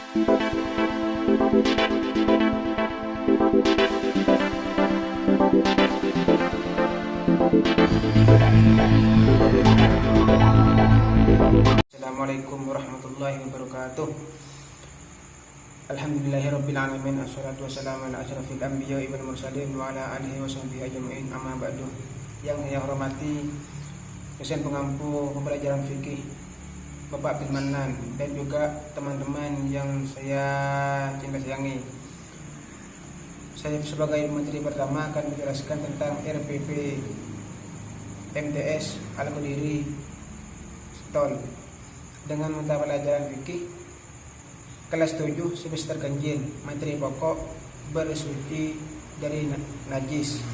Assalamualaikum warahmatullahi wabarakatuh. Alhamdulillahirrabbilalamin. Assalatu wassalamu ala asyrafil anbiya'i wal mursalin wa ala alihi wa sahbihi ajma'in, amma ba'du. Yang saya hormati dosen pengampu pembelajaran fikih Bapak Abdul Manan dan juga teman-teman yang saya cinta sayangi. Saya sebagai materi pertama akan menjelaskan tentang RPP MTS Al-Qadiri Stol dengan mata pelajaran fikih kelas 7 semester ganjil, materi pokok bersuci dari najis,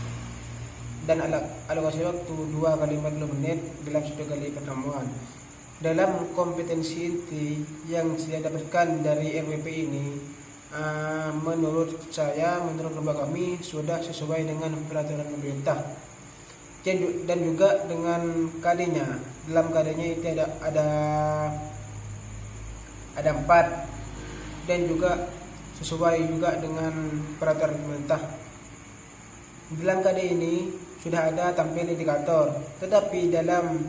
dan alokasi waktu 2 kali 40 menit dalam 1 kali pertemuan. Dalam kompetensi inti yang saya dapatkan dari RPP ini, menurut kelompok kami sudah sesuai dengan peraturan pemerintah dan juga dengan KD-nya. Dalam KD-nya itu ada 4 dan juga sesuai juga dengan peraturan pemerintah. Dalam KD ini sudah ada tampil indikator, tetapi dalam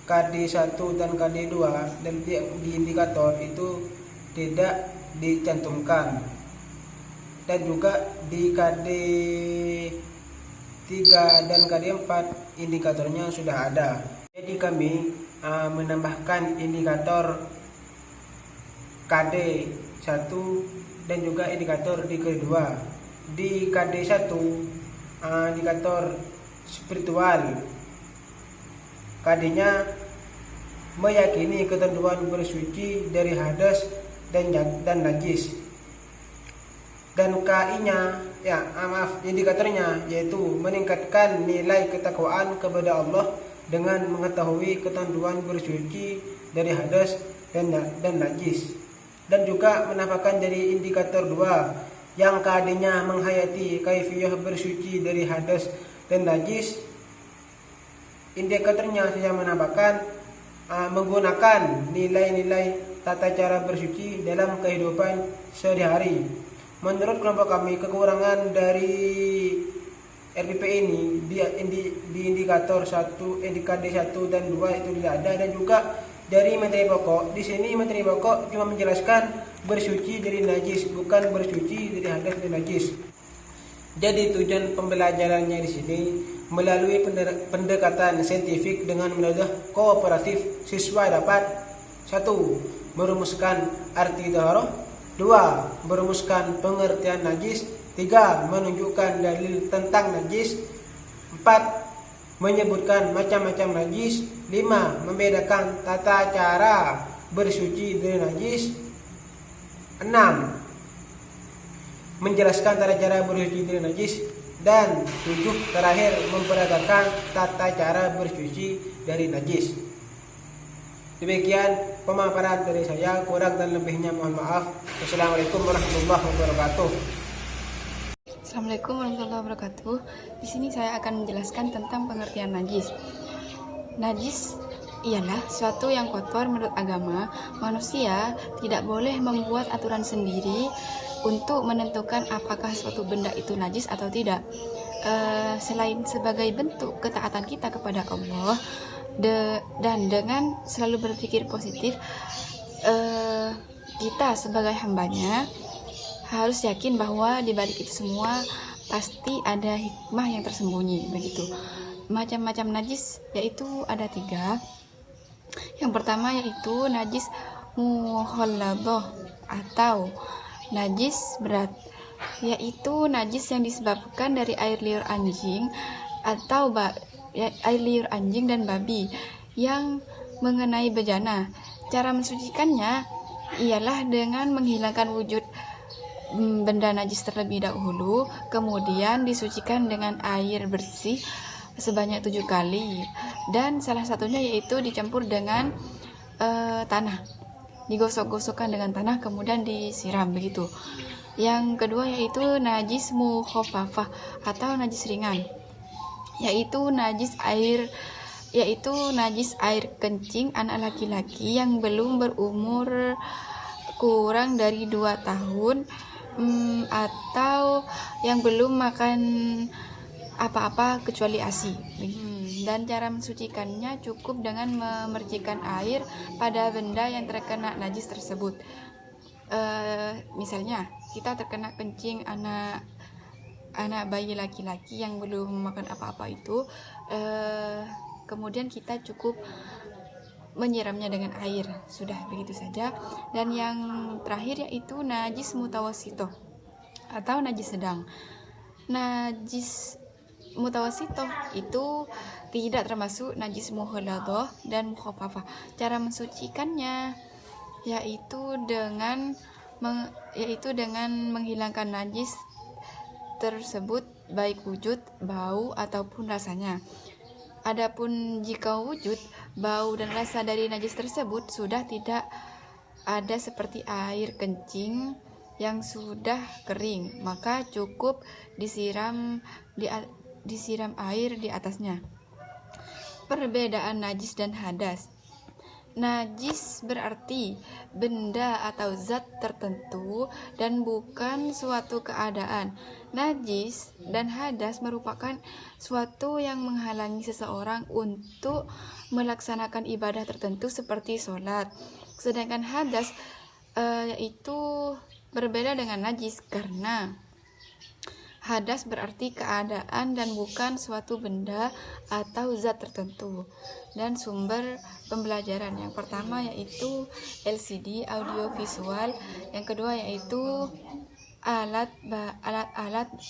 KD 1 dan KD 2 dan di indikator itu tidak dicantumkan, dan juga di KD 3 dan KD 4 indikatornya sudah ada. Jadi kami menambahkan indikator KD 1 dan juga indikator di KD 2. Di KD 1 indikator spiritual, KD-nya meyakini ketentuan bersuci dari hadas dan najis. Dan KI-nya indikatornya yaitu meningkatkan nilai ketakwaan kepada Allah dengan mengetahui ketentuan bersuci dari hadas dan najis. Dan juga menambahkan dari indikator 2 yang KD-nya menghayati kaifiyah bersuci dari hadas dan najis. Indikatornya saya menambahkan menggunakan nilai-nilai tata cara bersuci dalam kehidupan sehari-hari. Menurut kelompok kami, kekurangan dari RPP ini di indikator 1, KD 1 dan 2 itu tidak ada. Dan juga dari materi pokok, di sini materi pokok cuma menjelaskan bersuci dari najis, bukan bersuci dari hadas dan najis. Jadi tujuan pembelajarannya di sini melalui pendekatan saintifik dengan metode kooperatif, siswa dapat 1. Merumuskan arti taharah, 2. Merumuskan pengertian najis, 3. Menunjukkan dalil tentang najis, 4. Menyebutkan macam-macam najis, 5. Membedakan tata cara bersuci dari najis, 6. Menjelaskan tata cara bersuci dari najis, dan 7. Terakhir memperagakan tata cara bersuci dari najis. Demikian pemaparan dari saya, kurang dan lebihnya mohon maaf. Wassalamualaikum warahmatullahi wabarakatuh. Assalamualaikum warahmatullahi wabarakatuh. Di sini saya akan menjelaskan tentang pengertian najis. Najis ialah suatu yang kotor menurut agama. Manusia tidak boleh membuat aturan sendiri untuk menentukan apakah suatu benda itu najis atau tidak. Selain sebagai bentuk ketaatan kita kepada Allah, dan dengan selalu berpikir positif, kita sebagai hambanya harus yakin bahwa di balik itu semua pasti ada hikmah yang tersembunyi. Begitu. Macam-macam najis yaitu ada 3. Yang pertama yaitu najis mukhalladah atau najis berat, yaitu najis yang disebabkan dari air liur anjing atau air liur anjing dan babi yang mengenai bejana. Cara mensucikannya ialah dengan menghilangkan wujud benda najis terlebih dahulu, kemudian disucikan dengan air bersih sebanyak 7 kali, dan salah satunya yaitu dicampur dengan tanah, digosok-gosokkan dengan tanah kemudian disiram begitu. Yang kedua yaitu najis mukhafafah atau najis ringan, yaitu najis air yaitu najis air kencing anak laki-laki yang belum berumur kurang dari 2 tahun, atau yang belum makan apa-apa kecuali ASI. Dan cara mensucikannya cukup dengan memercikan air pada benda yang terkena najis tersebut. Misalnya kita terkena kencing anak bayi laki-laki yang belum makan apa-apa itu, kemudian kita cukup menyiramnya dengan air, sudah begitu saja. Dan yang terakhir yaitu najis mutawasito atau najis sedang. Najis mutawasito itu tidak termasuk najis mughaladah dan mukhaffafah. Cara mensucikannya yaitu dengan menghilangkan najis tersebut, baik wujud, bau ataupun rasanya. Adapun jika wujud, bau dan rasa dari najis tersebut sudah tidak ada seperti air kencing yang sudah kering, maka cukup disiram air di atasnya. Perbedaan najis dan hadas. Najis berarti benda atau zat tertentu dan bukan suatu keadaan. Najis dan hadas merupakan suatu yang menghalangi seseorang untuk melaksanakan ibadah tertentu seperti sholat. Sedangkan hadas yaitu berbeda dengan najis, karena hadas berarti keadaan dan bukan suatu benda atau zat tertentu. Dan sumber pembelajaran yang pertama yaitu LCD audio visual, yang kedua yaitu alat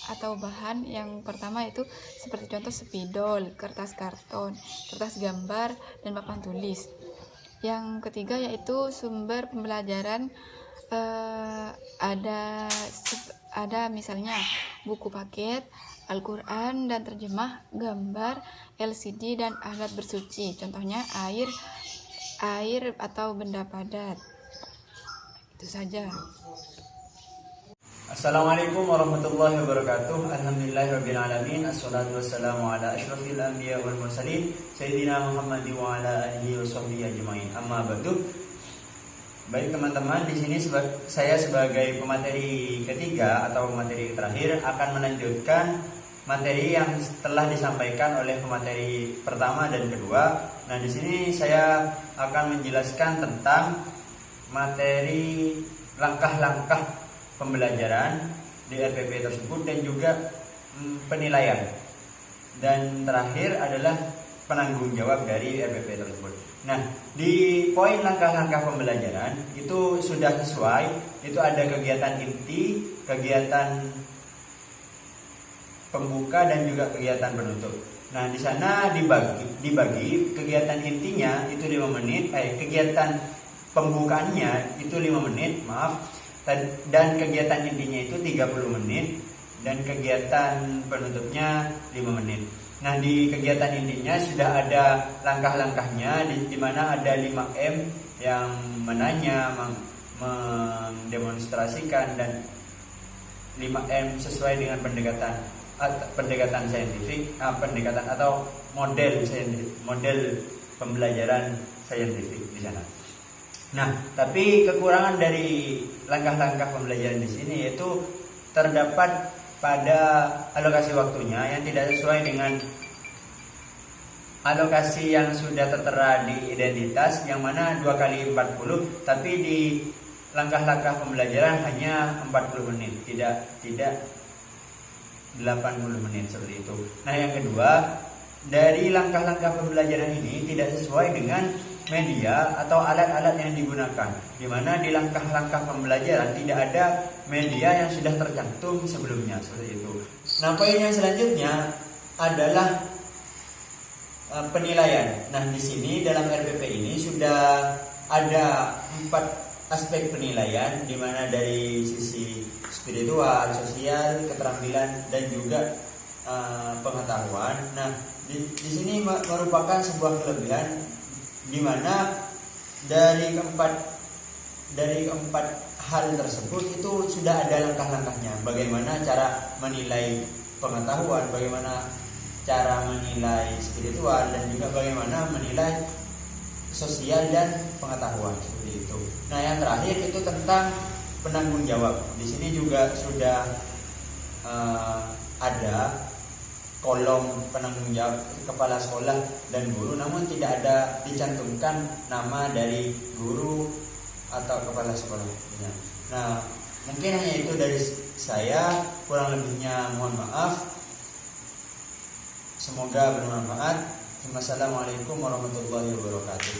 atau bahan. Yang pertama itu seperti contoh spidol, kertas karton, kertas gambar, dan papan tulis. Yang ketiga yaitu sumber pembelajaran, ada misalnya buku paket, Al-Quran dan terjemah, gambar, LCD, dan alat bersuci. Contohnya air atau benda padat. Itu saja. Assalamualaikum warahmatullahi wabarakatuh. Alhamdulillahirrabbilalamin. Assalatu wassalamu ala ashrafil anbiya wal mursalin Sayyidina Muhammad wa ala alihi wa sahbihi ajma'in. Amma ba'du. Baik teman-teman, di sini saya sebagai pemateri ketiga atau pemateri terakhir akan melanjutkan materi yang telah disampaikan oleh pemateri pertama dan kedua. Nah, di sini saya akan menjelaskan tentang materi langkah-langkah pembelajaran di RPP tersebut dan juga penilaian. Dan terakhir adalah penanggung jawab dari RPP tersebut. Nah, di poin langkah-langkah pembelajaran itu sudah sesuai, itu ada kegiatan inti, kegiatan pembuka, dan juga kegiatan penutup. Nah, di sana dibagi kegiatan intinya itu 5 menit, kegiatan pembukaannya itu 5 menit, dan kegiatan intinya itu 30 menit, dan kegiatan penutupnya 5 menit. Nah, di kegiatan intinya sudah ada langkah-langkahnya, di mana ada 5M yang menanya, mendemonstrasikan, dan 5M sesuai dengan pendekatan saintifik, pendekatan atau model pembelajaran saintifik di sana. Nah, tapi kekurangan dari langkah-langkah pembelajaran di sini yaitu terdapat pada alokasi waktunya yang tidak sesuai dengan alokasi yang sudah tertera di identitas, yang mana 2 kali 40, tapi di langkah-langkah pembelajaran hanya 40 menit, tidak 80 menit seperti itu. Nah, yang kedua, dari langkah-langkah pembelajaran ini tidak sesuai dengan media atau alat-alat yang digunakan, di mana di langkah-langkah pembelajaran tidak ada media yang sudah tercantum sebelumnya, seperti itu. Nah, poin yang selanjutnya adalah penilaian. Nah, di sini dalam RPP ini sudah ada 4 aspek penilaian, di mana dari sisi spiritual, sosial, keterampilan, dan juga pengetahuan. Nah, di sini merupakan sebuah kelebihan, di mana dari keempat hal tersebut itu sudah ada langkah-langkahnya. Bagaimana cara menilai pengetahuan, bagaimana cara menilai spiritual dan juga bagaimana menilai sosial dan pengetahuan seperti itu. Nah, yang terakhir itu tentang penanggung jawab. Di sini juga sudah ada kolom penanggung jawab kepala sekolah dan guru, namun tidak ada dicantumkan nama dari guru atau kepala sekolahnya. Nah, mungkin hanya itu dari saya, kurang lebihnya mohon maaf. Semoga bermanfaat. Wassalamualaikum warahmatullahi wabarakatuh.